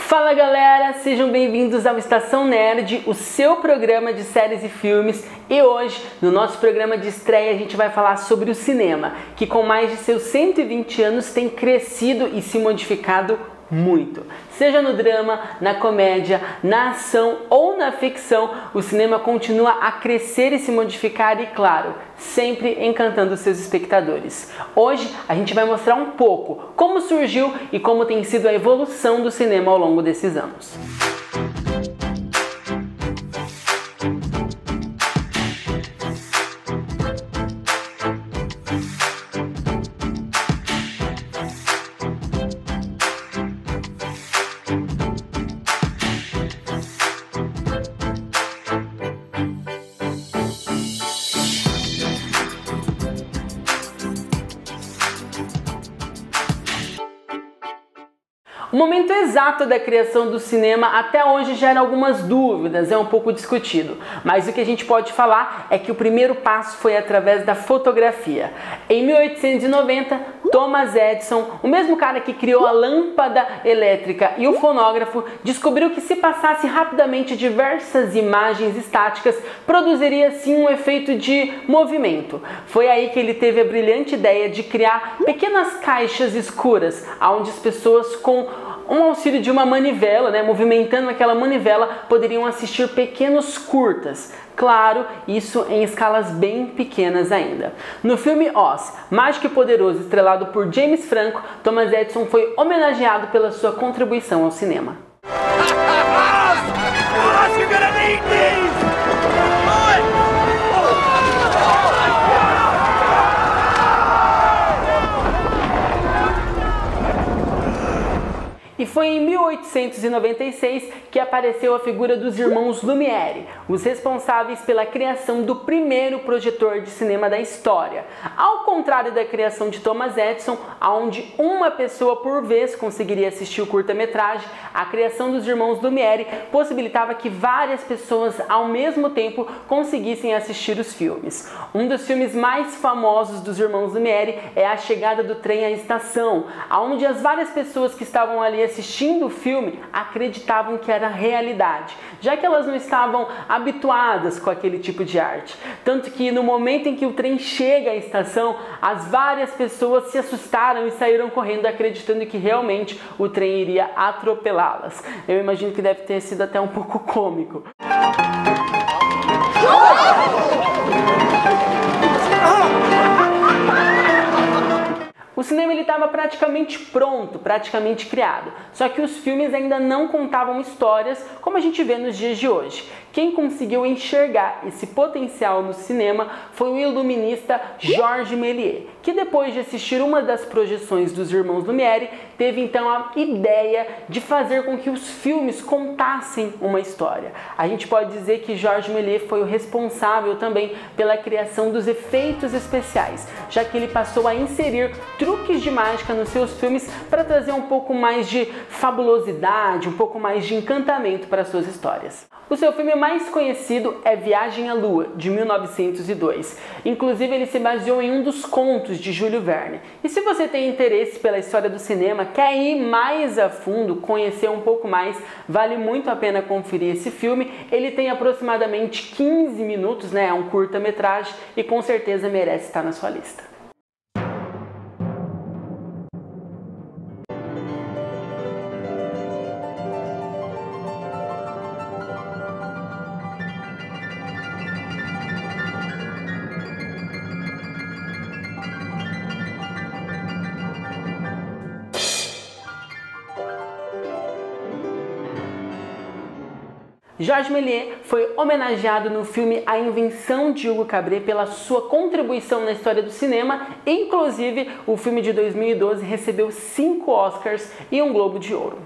Fala galera, sejam bem-vindos ao Estação Nerd, o seu programa de séries e filmes. E hoje, no nosso programa de estreia, a gente vai falar sobre o cinema, que com mais de seus 120 anos tem crescido e se modificado muito. Seja no drama, na comédia, na ação ou na ficção, o cinema continua a crescer e se modificar e, claro, sempre encantando seus espectadores. Hoje a gente vai mostrar um pouco como surgiu e como tem sido a evolução do cinema ao longo desses anos. O momento exato da criação do cinema até hoje gera algumas dúvidas, é um pouco discutido, mas o que a gente pode falar é que o primeiro passo foi através da fotografia. Em 1890, Thomas Edison, o mesmo cara que criou a lâmpada elétrica e o fonógrafo, descobriu que se passasse rapidamente diversas imagens estáticas, produziria sim um efeito de movimento. Foi aí que ele teve a brilhante ideia de criar pequenas caixas escuras, onde as pessoas com um auxílio de uma manivela, movimentando aquela manivela, poderiam assistir pequenos curtas. Claro, isso em escalas bem pequenas ainda. No filme Oz, Mágico e Poderoso, estrelado por James Franco, Thomas Edison foi homenageado pela sua contribuição ao cinema. E foi em 1896 que apareceu a figura dos irmãos Lumière, os responsáveis pela criação do primeiro projetor de cinema da história. Ao contrário da criação de Thomas Edison, onde uma pessoa por vez conseguiria assistir o curta-metragem, a criação dos irmãos Lumière possibilitava que várias pessoas ao mesmo tempo conseguissem assistir os filmes. Um dos filmes mais famosos dos irmãos Lumière é A Chegada do Trem à Estação, onde as várias pessoas que estavam ali assistindo o filme acreditavam que era realidade, já que elas não estavam habituadas com aquele tipo de arte. Tanto que no momento em que o trem chega à estação, as várias pessoas se assustaram e saíram correndo acreditando que realmente o trem iria atropelá-las. Eu imagino que deve ter sido até um pouco cômico. O cinema estava praticamente pronto, praticamente criado, só que os filmes ainda não contavam histórias como a gente vê nos dias de hoje. Quem conseguiu enxergar esse potencial no cinema foi o iluminista Georges Méliès, que depois de assistir uma das projeções dos irmãos Lumière, teve então a ideia de fazer com que os filmes contassem uma história. A gente pode dizer que Georges Méliès foi o responsável também pela criação dos efeitos especiais, já que ele passou a inserir truques de mágica nos seus filmes para trazer um pouco mais de fabulosidade, um pouco mais de encantamento para suas histórias. O seu filme mais conhecido é Viagem à Lua, de 1902. Inclusive, ele se baseou em um dos contos de Júlio Verne. E se você tem interesse pela história do cinema, quer ir mais a fundo, conhecer um pouco mais, vale muito a pena conferir esse filme. Ele tem aproximadamente 15 minutos, é um curta-metragem e com certeza merece estar na sua lista. Georges Méliès foi homenageado no filme A Invenção de Hugo Cabret pela sua contribuição na história do cinema. Inclusive, o filme de 2012 recebeu 5 Oscars e um Globo de Ouro.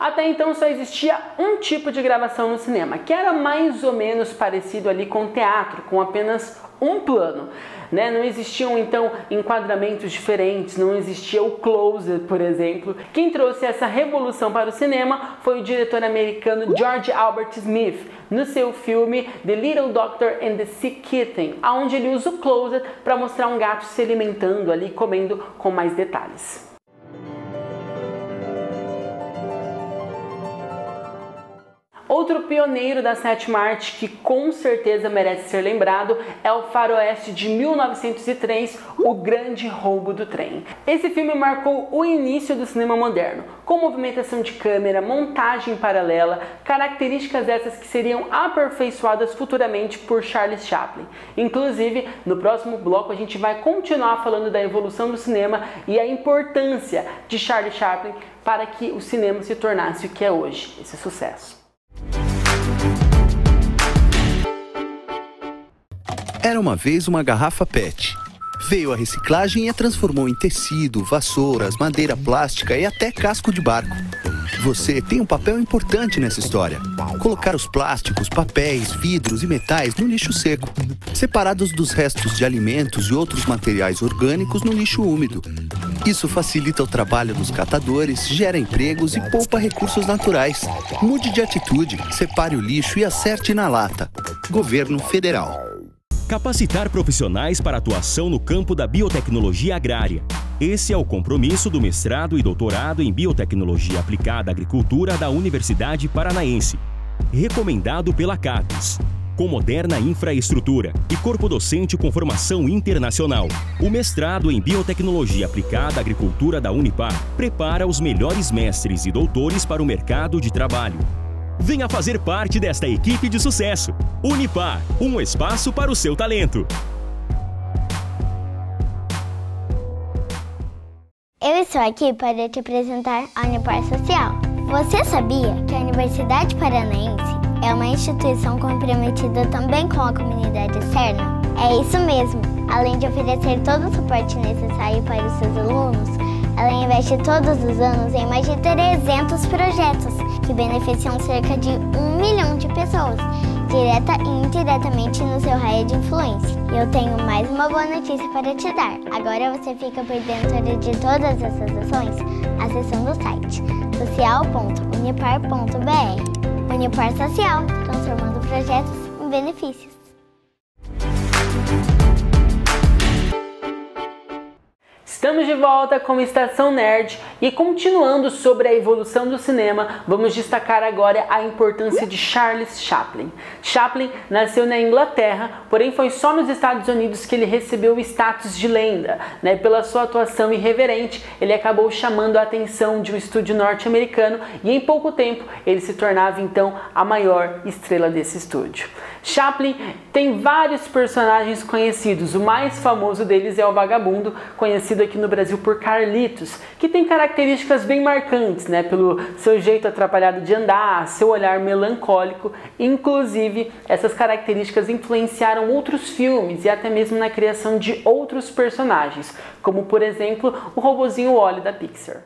Até então só existia um tipo de gravação no cinema, que era mais ou menos parecido ali com teatro, com apenas um plano. né? Não existiam então enquadramentos diferentes, não existia o close, por exemplo. Quem trouxe essa revolução para o cinema foi o diretor americano George Albert Smith, no seu filme The Little Doctor and the Sick Kitten, onde ele usa o close para mostrar um gato se alimentando ali, comendo com mais detalhes. Outro pioneiro da sétima arte que com certeza merece ser lembrado é o Faroeste de 1903, O Grande Roubo do Trem. Esse filme marcou o início do cinema moderno, com movimentação de câmera, montagem paralela, características essas que seriam aperfeiçoadas futuramente por Charles Chaplin. Inclusive, no próximo bloco a gente vai continuar falando da evolução do cinema e a importância de Charles Chaplin para que o cinema se tornasse o que é hoje, esse sucesso. Era uma vez uma garrafa PET. Veio a reciclagem e a transformou em tecido, vassouras, madeira plástica e até casco de barco. Você tem um papel importante nessa história. Colocar os plásticos, papéis, vidros e metais no lixo seco, separados dos restos de alimentos e outros materiais orgânicos no lixo úmido. Isso facilita o trabalho dos catadores, gera empregos e poupa recursos naturais. Mude de atitude, separe o lixo e acerte na lata. Governo Federal. Capacitar profissionais para atuação no campo da biotecnologia agrária. Esse é o compromisso do mestrado e doutorado em Biotecnologia Aplicada à Agricultura da Universidade Paranaense, recomendado pela CAPES. Com moderna infraestrutura e corpo docente com formação internacional, o mestrado em Biotecnologia Aplicada à Agricultura da Unipar prepara os melhores mestres e doutores para o mercado de trabalho. Venha fazer parte desta equipe de sucesso. Unipar, um espaço para o seu talento. Eu estou aqui para te apresentar a Unipar Social. Você sabia que a Universidade Paranaense é uma instituição comprometida também com a comunidade externa? É isso mesmo. Além de oferecer todo o suporte necessário para os seus alunos, ela investe todos os anos em mais de 300 projetos que beneficiam cerca de 1 milhão de pessoas, direta e indiretamente no seu raio de influência. E eu tenho mais uma boa notícia para te dar. Agora você fica por dentro de todas essas ações acessando o site social.unipar.br. Unipar Social, transformando projetos em benefícios. Estamos de volta com Estação Nerd e continuando sobre a evolução do cinema, vamos destacar agora a importância de Charles Chaplin. Chaplin nasceu na Inglaterra, porém foi só nos Estados Unidos que ele recebeu o status de lenda, né? Pela sua atuação irreverente, ele acabou chamando a atenção de um estúdio norte-americano e em pouco tempo ele se tornava então a maior estrela desse estúdio. Chaplin tem vários personagens conhecidos, o mais famoso deles é o Vagabundo, conhecido aqui no Brasil por Carlitos, que tem características bem marcantes, né? Pelo seu jeito atrapalhado de andar, seu olhar melancólico. Inclusive, essas características influenciaram outros filmes e até mesmo na criação de outros personagens, como por exemplo o robozinho Wall-E da Pixar.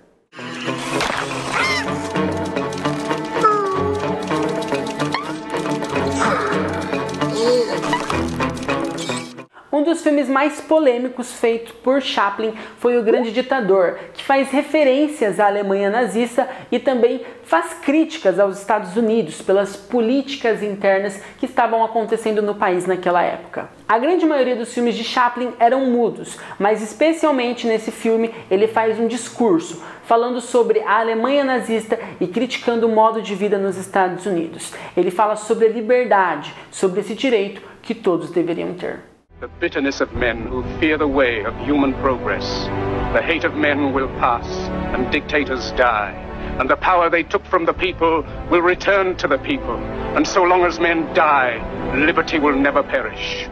Um dos filmes mais polêmicos feito por Chaplin foi O Grande Ditador, que faz referências à Alemanha nazista e também faz críticas aos Estados Unidos pelas políticas internas que estavam acontecendo no país naquela época. A grande maioria dos filmes de Chaplin eram mudos, mas especialmente nesse filme ele faz um discurso falando sobre a Alemanha nazista e criticando o modo de vida nos Estados Unidos. Ele fala sobre a liberdade, sobre esse direito que todos deveriam ter. The bitterness of men who fear the way of human progress. The hate of men will pass, and dictators die. And the power they took from the people will return to the people. And so long as men die, liberty will never perish.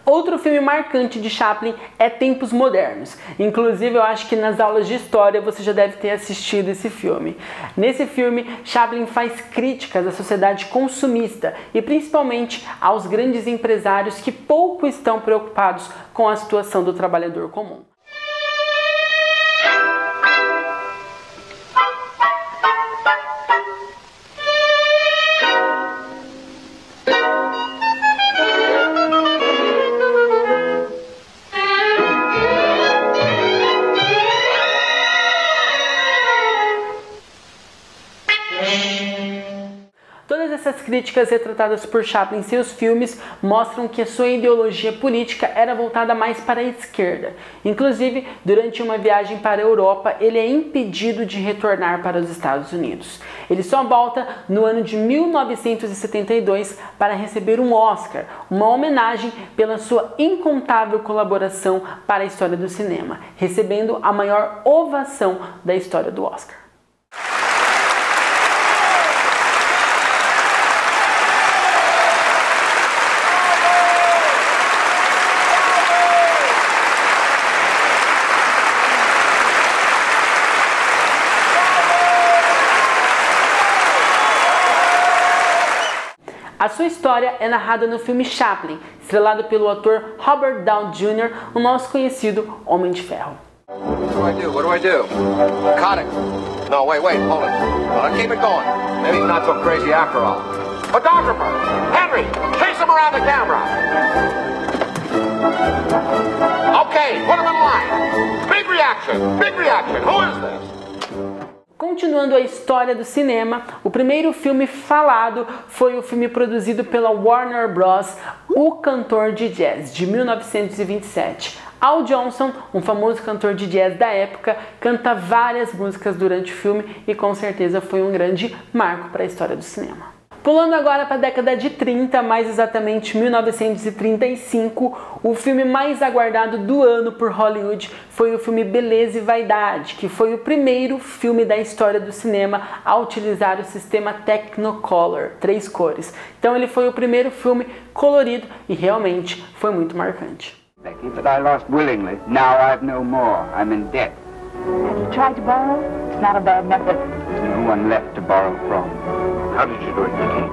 Outro filme marcante de Chaplin é Tempos Modernos. Inclusive, eu acho que nas aulas de história você já deve ter assistido esse filme. Nesse filme, Chaplin faz críticas à sociedade consumista e principalmente aos grandes empresários que pouco estão preocupados com a situação do trabalhador comum. Todas essas críticas retratadas por Chaplin em seus filmes mostram que a sua ideologia política era voltada mais para a esquerda. Inclusive, durante uma viagem para a Europa, ele é impedido de retornar para os Estados Unidos. Ele só volta no ano de 1972 para receber um Oscar, uma homenagem pela sua incontável colaboração para a história do cinema, recebendo a maior ovação da história do Oscar. A sua história é narrada no filme Chaplin, estrelado pelo ator Robert Downey Jr., o nosso conhecido Homem de Ferro. What do I do? Cut it. No, wait, hold it. Well, keep it going. Maybe he's not so crazy after all. Photographer! Henry! Chase him around the camera! Okay, put him in line. Big reaction! Big reaction! Who is this? Continuando a história do cinema, o primeiro filme falado foi o filme produzido pela Warner Bros., O Cantor de Jazz, de 1927. Al Jolson, um famoso cantor de jazz da época, canta várias músicas durante o filme e com certeza foi um grande marco para a história do cinema. Pulando agora para a década de 30, mais exatamente 1935, o filme mais aguardado do ano por Hollywood foi o filme Beleza e Vaidade, que foi o primeiro filme da história do cinema a utilizar o sistema Technicolor, 3 cores. Então ele foi o primeiro filme colorido e realmente foi muito marcante. Becky, but I lost willingly. Now I've no more. I'm in debt. Have you tried to borrow? It's not a bad method. There's no one left to borrow from. How did you do it, Nicky?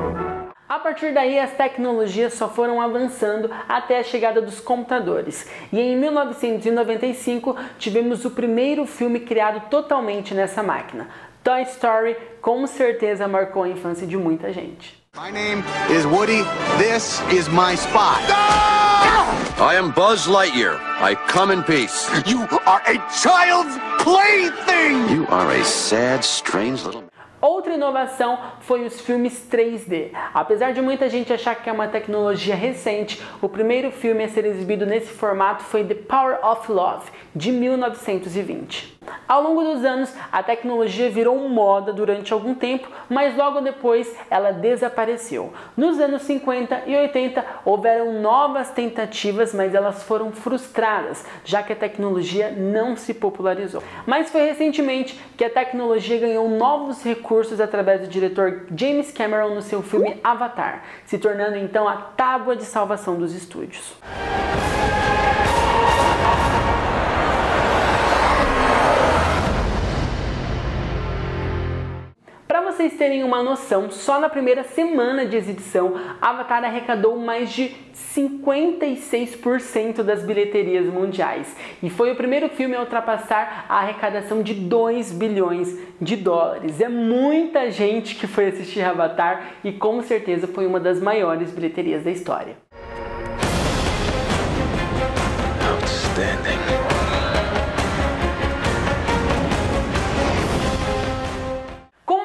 A partir daí, as tecnologias só foram avançando até a chegada dos computadores. E em 1995, tivemos o primeiro filme criado totalmente nessa máquina. Toy Story, com certeza marcou a infância de muita gente. My name is Woody. This is my spot. I am Buzz Lightyear. I come in peace. You are a child's plaything. You are a sad, strange little... Outra inovação foi os filmes 3D. Apesar de muita gente achar que é uma tecnologia recente, o primeiro filme a ser exibido nesse formato foi The Power of Love, de 1920. Ao longo dos anos, a tecnologia virou moda durante algum tempo, mas logo depois ela desapareceu. Nos anos 50 e 80 houveram novas tentativas, mas elas foram frustradas, já que a tecnologia não se popularizou. Mas foi recentemente que a tecnologia ganhou novos recursos através do diretor James Cameron no seu filme Avatar, se tornando então a tábua de salvação dos estúdios. Para vocês terem uma noção, só na primeira semana de exibição, Avatar arrecadou mais de 56% das bilheterias mundiais e foi o primeiro filme a ultrapassar a arrecadação de 2 bilhões de dólares. É muita gente que foi assistir Avatar e com certeza foi uma das maiores bilheterias da história. Outstanding.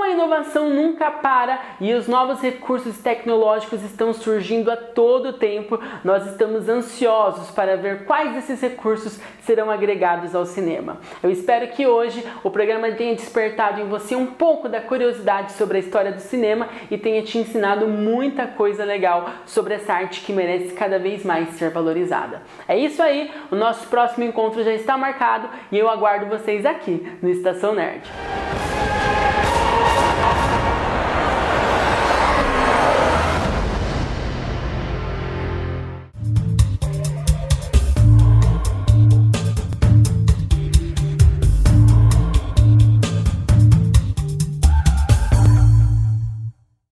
A inovação nunca para e os novos recursos tecnológicos estão surgindo a todo tempo. Nós estamos ansiosos para ver quais desses recursos serão agregados ao cinema. Eu espero que hoje o programa tenha despertado em você um pouco da curiosidade sobre a história do cinema e tenha te ensinado muita coisa legal sobre essa arte que merece cada vez mais ser valorizada. É isso aí, o nosso próximo encontro já está marcado e eu aguardo vocês aqui no Estação Nerd.